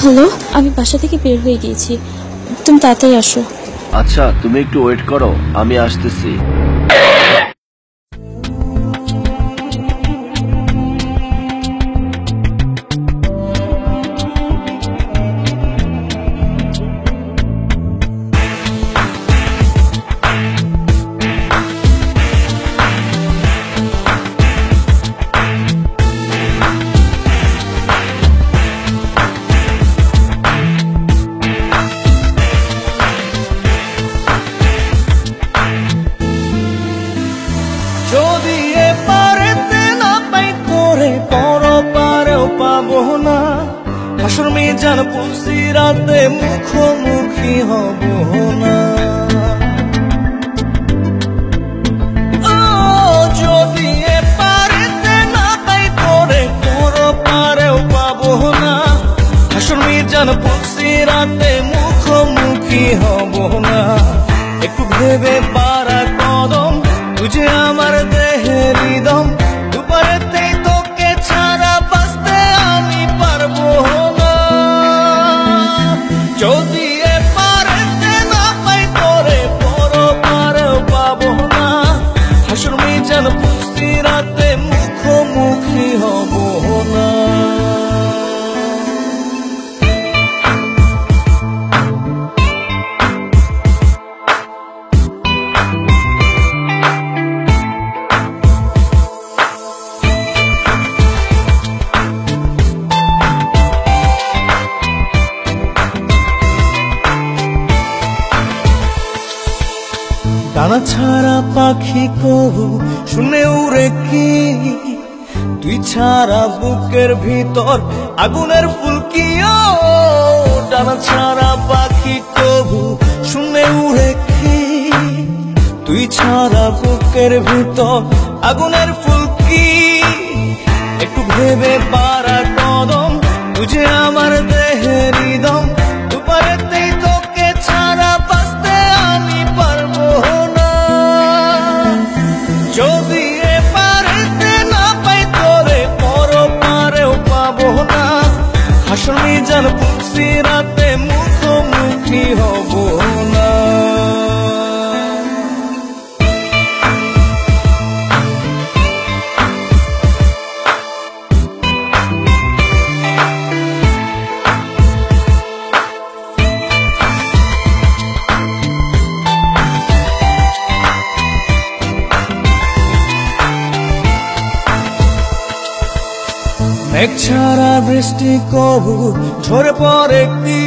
Hello, আমি বাসা থেকে বের হয়ে গিয়েছি, তুমি তাড়াতাড়ি আসো। আচ্ছা, তুমি একটু ওয়েট করো, আমি আসতেছি। যদি এপারেতে না পাই তোরে পর পারেও পাবো না, হাসর মিজান পুলসিরাতে মুখোমুখি হব না। যদি এপারেতে না পাই তোরে পর পারেও পাবো না, হাসর মিজান পুলসিরাতে মুখোমুখি হব না। একটু ভেবে পারা কদম তুঝে আমার দেহের হৃদম, দুপারেতেই তোকে ছাড়া বাঁচতে আমি পারবো না। যদি এপারেতে না পাই তোরে পর পারেও পাবো না, হাসর মিজান পুলসিরাতে মুখোমুখি হব না। ডানা ছাড়া পাখি কবু শুনে উড়ে কি, তুই ছাড়া বুকের ভিতর আগুনের ফুলকি। ডানা ছাড়া পাখি কবু শুনে উড়ে কি, তুই ছাড়া বুকের ভিতর আগুনের ফুলকি। একটু ভেবে পারা কদম তুঝে আমার দেহের হৃদম, দুপারেতেই তোকে ছাড়া বাঁচতে আমি পারবো না। যদি এপারেতে না পাই তোরে পর পারেও পাবো না, হাসর মিজান পুলসিরাতে মুখোমুখি হব না। মেঘ ছাড়া বৃষ্টি কবু ঝরে পড়ে কি,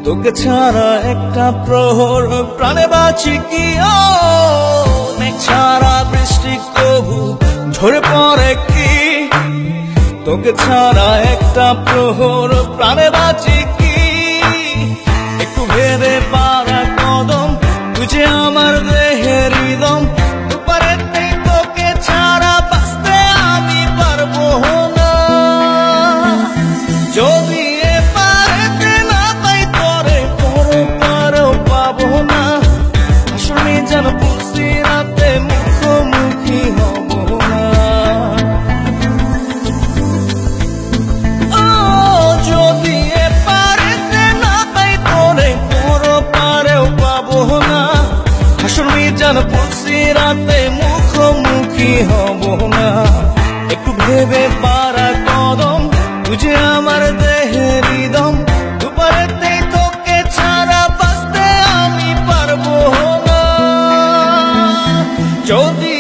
তোকে ছাড়া একটা প্রহর প্রাণে বাঁচি কি। মেঘ ছাড়া বৃষ্টি কবু ঝরে পড়ে কি, তোকে ছাড়া একটা প্রহর প্রাণে বাঁচি কি। একটু ভেবে পারা কদম তুঝে আমার দেহের হৃদম, দুপারেতেই তোকে ছাড়া বাঁচতে আমি পারবো না। যদি এপারেতে না পাই তোরে পর পারেও পাবো না, হাসর মিজান পুলসিরাতে মুখোমুখি হব না। যদি এপারেতে না পাই তোরে পর পারেও পাবো না, হাসর মিজান পুলসিরাতে মুখোমুখি হব না। একটু ভেবে পারা কদম তুঝে আমার দেহের হৃদম, দুপারেতেই তোকে ছাড়া বাঁচতে আমি পারবো না। যদি